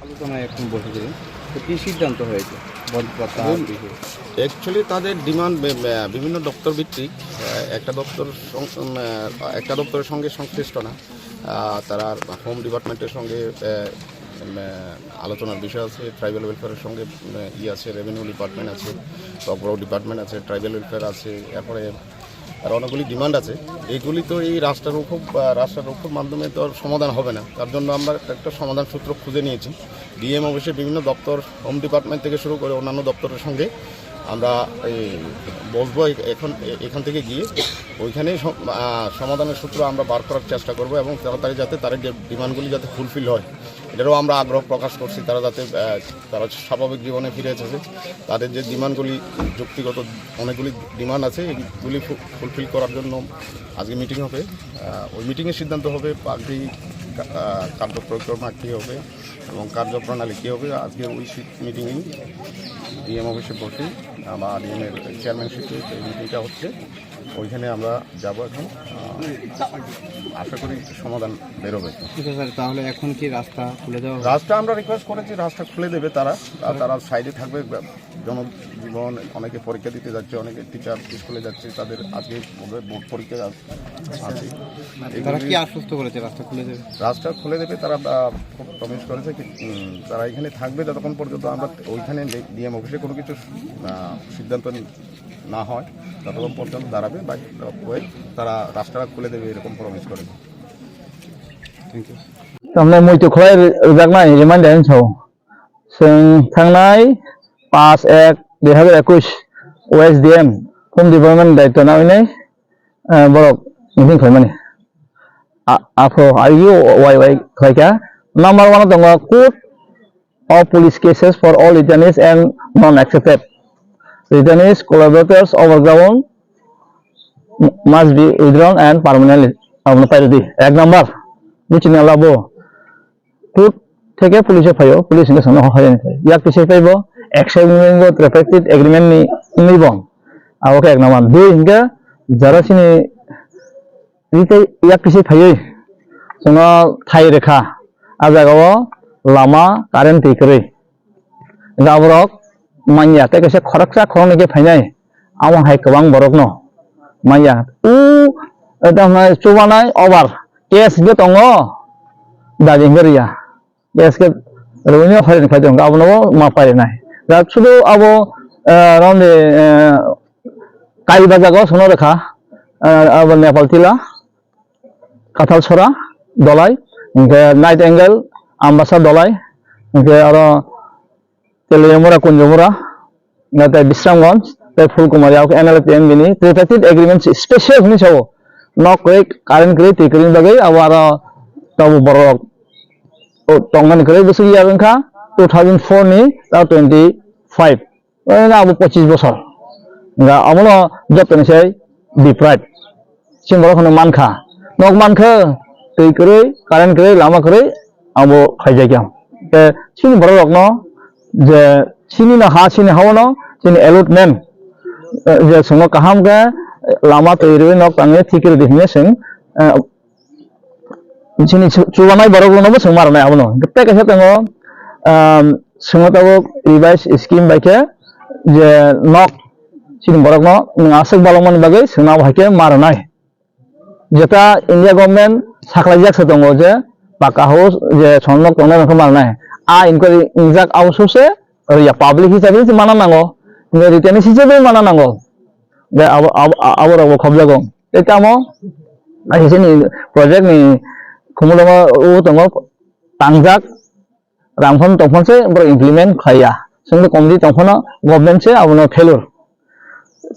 আলোচনায় এখন বসেছিলেন, তো কি সিদ্ধান্ত হয়েছে বনপাতা বিষয়ে? অ্যাকচুয়ালি তাদের ডিমান্ড বিভিন্ন দপ্তর ভিত্তিক, একটা দপ্তরের সঙ্গে সংশ্লিষ্ট না। তারা হোম ডিপার্টমেন্টের সঙ্গে আলোচনার বিষয় আছে, ট্রাইবাল ওয়েলফেয়ারের সঙ্গে আছে, রেভিনিউ ডিপার্টমেন্ট আছে, বড় ডিপার্টমেন্ট আছে, ট্রাইবাল ওয়েলফেয়ার আছে, এরপরে আর অনেকগুলি ডিমান্ড আছে। এইগুলি তো এই রাষ্ট্রারক্ষর মাধ্যমে তো আর সমাধান হবে না। তার জন্য আমরা একটা সমাধান সূত্র খুঁজে নিয়েছি। ডিএম অফিসে বিভিন্ন দপ্তর, হোম ডিপার্টমেন্ট থেকে শুরু করে অন্যান্য দপ্তরের সঙ্গে আমরা বসবো। এখান থেকে গিয়ে ওইখানেই সমাধানের সূত্র আমরা বার করার চেষ্টা করব এবং তাড়াতাড়ি যাতে তাদের ডিমান্ডগুলি যাতে ফুলফিল হয়, এটারও আমরা আগ্রহ প্রকাশ করছি। তারা স্বাভাবিক জীবনে ফিরে এসেছে, তাদের যে ডিমান্ডগুলি যুক্তিগত অনেকগুলি ডিমান্ড আছে, এগুলি ফুলফিল করার জন্য আজকে মিটিং হবে। ওই মিটিংয়ের সিদ্ধান্ত হবে পার্টি কার্যক্রমা কী হবে এবং কার্যপ্রণালী কী হবে। আজকে ওই মিটিংয়েই ডিএম অফিসে বসে বা ডিএমের চেয়ারম্যানশিপে এই মিটিংটা হচ্ছে, ওইখানে আমরা যাব। এখন আশা করি সমাধান বেরোবে। স্যার, তাহলে এখন কি রাস্তা খুলে দেওয়া? রাস্তা আমরা রিকোয়েস্ট করেছি, রাস্তা খুলে দেবে তারা সাইডে থাকবে। জনজীবন, অনেকে পরীক্ষা দিতে যাচ্ছে, অনেকে টিচার স্কুলে যাচ্ছে, তাদের আজকে বোর্ড পরীক্ষা আছে। তারা কি আশ্বস্ত করেছে রাস্তা খুলে দেবে? রাস্তা খুলে দেবে, তারা প্রমিস করেছে তারা এখানে থাকবে যতক্ষণ পর্যন্ত আমরা ওইখানে ডিএম অফিসে কোনো কিছু সিদ্ধান্ত না হয় ততক্ষণ পর্যন্ত দাঁড়াবে। বা তারা রাস্তাটা খুলে দেবে এরকম প্রমিস করে। Thank you. Tamne moi to khoi rjaknai reminder chho sing thangnai 5/1/2021 OSDM Home Development daitto na inai borok meeting khaimani afro ayu yy khaika number 1 tongo court of police cases for all returnees and non accepted returnees collaborators overground must be withdrawn and permanently priority ek number michina labo court থেকে পুলিশে ফাইও police ইনকে সামনে হয় না ইয়াক পিছে পাইবো acceptance ট্রিপাইটেড agreement নি নিবং আওকে এক নাম্বার দুই ইনকে যারা সিনি রিতে ইয়াক পিছে ফাইও जोंना थाइ रेखा आजागाव लामा कारेन्ट दैखरै गाबरक माइया तेकेसे खरकसा खरनके फाइनाय आवा हाय गोबां बरकनो माइया उ दामाय चुबानाय ओभार केस बे दङो दाजिंगरिया केस के रवनिया फाइन फाइदों गाबनो मा फाइनाय दा सुदु आबो रावने काई बाजागाव सोनो रेखा आबो नेपाल तिला काथाल छरा दलाई इनके नाइट एंगल आम्बासा दलाई इनके आरो तेलियमुरा कुंजमुरा नाते बिश्रामगंज ते फुलकुमारी आव एनएलपीएम बिनी ट्रिपाइटेड एग्रीमेंट स्पेशल नि छो नक रे कारेन्ट रे टिकरिन बागै आरो ताबो बरक ओ तंगन करे बसु यारनखा 2004 नि ता 25 ओना आबो 25 बছর गा आमनो जतनसै डिप्राइड सिमबरखनो मानखा नक मानखो दै करे कारेन्ट करे लामा करे आबो खाइजायगाम ते सिनि बरकनो जे सिनि ना हा सिनि हावनो सिनि अलटमेन्ट जे संग काहाम के लामा तैरे नक तांगे थिकिर दिखने सिं सिनि चुबानाय बरकनोबो सों मारनाय आबनो गत्ते केसे तंगो सोंगताबो रिवाइज स्कीम बायके जे नक सिनि बरकनो आसक बालमन बागै सोंना बायके मारनाय जेता इंडिया गवर्नमेंट साखलाइजाक दंगो जे पाका हाउस जे सनक तंगना नखो मारनाय आ इनको इंजाक आउसुसे या पब्लिक हिसाबै जे माना नांगो ने रिटेनिस हिसाबै माना नांगो बे आबो खबजागो एटामो आइसेनि प्रोजेक्ट नि खुमुलमा ओ दंगो तांजाक रांफन तंफनसे बर इमप्लिमेंट खाया जोंनि कमिटि तंफना गवर्नमेंट से आबनो फेलुर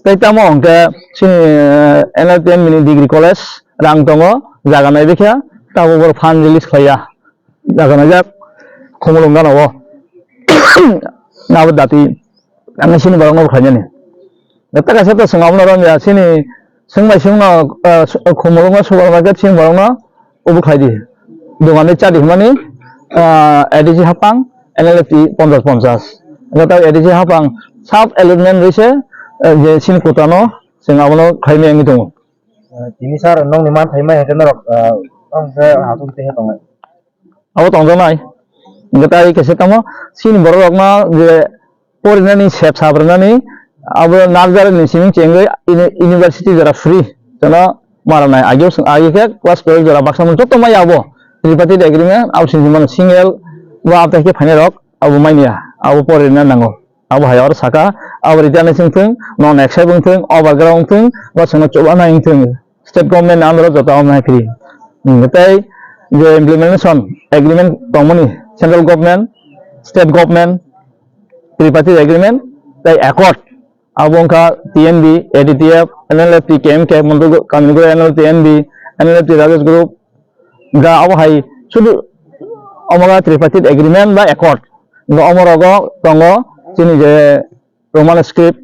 तैतामो अंके सिनि एनएलपीएम मिनि डिग्री कलेज रां दंगो जागानाय बेखिया ताबो बर फान रिलिज खाया जागानाय जा खमलंगा नव नाबो दाति आंनि सिनि बरंग खायनि गत्ता गासे त संगावनो रंया सिनि संबाय संना खमलंगा सुबार मार्केट सिनि बरंग ओबो खायदि दगाने चादि माने एडिजी हापां एनएलपी 50 गता एडिजी हापां साब एलिमेंट रइसे जे सिनि कोटानो संगावनो खायनि आंनि दङ ini sar nong ni man thai mai hetan rok ong se ha tu te hetong abo tongjonai ngetai kese tamo sin borokna je porinani sep sabrani abo narjar ni siming chengai university jara free jana maranai age ke class 12 jara baksamon to mai abo tripartite agreement abo sinjiman single wa aptake phane rok abo mainia abo porina nango abo hayar saka abo ritane singthing non exai bungthing overground thing wa sono chobana ingthing state government amro jota amnai free ngetai je implementation agreement tongmani central government state government tripartite agreement tai accord abongka TNB ADTF NLFT KMK Montu Kaminggo NL TNB NLFT Rajesh Group ga abo hai sudu omoga tripartite agreement ba accord ga omorogo tongo sini je Roman script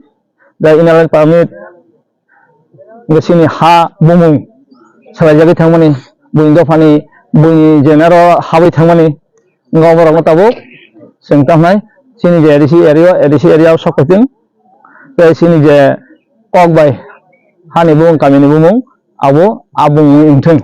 da inland permit ga sini ha bumung sabai jagi thangmani buindo fani buni jenero habai thangmani ga omorogo tabo sengtamnai sini je ADC area sokoting tai sini je kok bai hani bung kamini bumung abo abung ingthing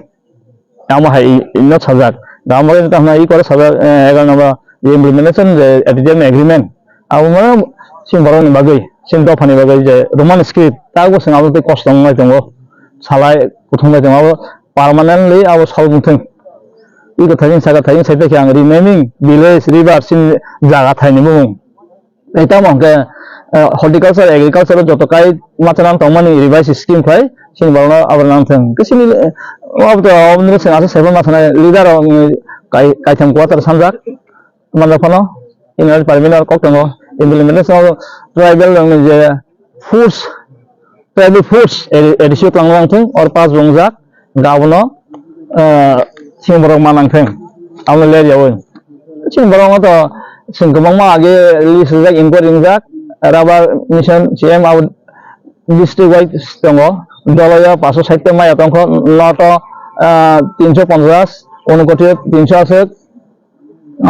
amo hai inno sajak gamore tamna I kore sajak 11 number je implementation je agreement abo mana sin boroni bagai sin do phani bagai je Roman script tago sing abo te kost ngai tongo salai kuthung bai tongo permanently abo solbungthing I ko thain saite kyang remaining village river sin jaga thaini bumung eta mongke horticulture agriculture joto kai machanan tongmani revise scheme khai sin borno abarnam thang kisini abto omni sen asa seven mathana leader kai tham quarter samjak manda phano inal permanent koktongo implementation tribal je tribal foods edisio tangwang thing or pas bongjak gabono sin borok manang thang amle le jawo sin borok to sin gobangma age list jak import injak rubber mission CM out district wide tongo dolaya 560 mai atongko loto 350 Unakoti 300 আছে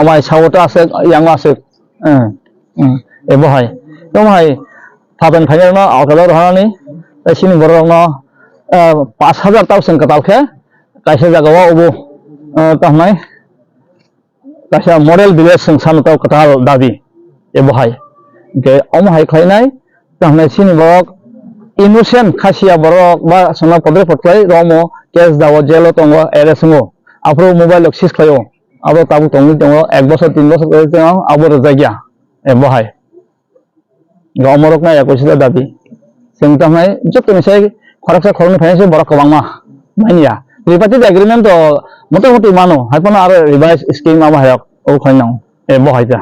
আমার সাউটা আছে yang আছে এব হয় তো হয় ফাবেন final না আউটলার হানি সিনি বরনো 5000 টাউসেন কাতালখে কাইসে জাগাও ওবো তাহনাই কাইসা মডেল ভিলেজ সংসানতাও কাতাল দাবি এব হয় ke om hai khainai tamnai sini borok innocent khasia borok ba sona podre potkai romo case dawo jelo tongo eresungo apro mobile access khayo abo tabu tongi tongo 1 বছর 3 বছর করে tongo abo rajagya e bohai romorok na 21 dabi sing tamnai jotoni sai kharaksa khoroni phainase borok kobangma mania tripartite agreement to motamoti mano haipona aro revise scheme abo hayok o khainang e bohai ja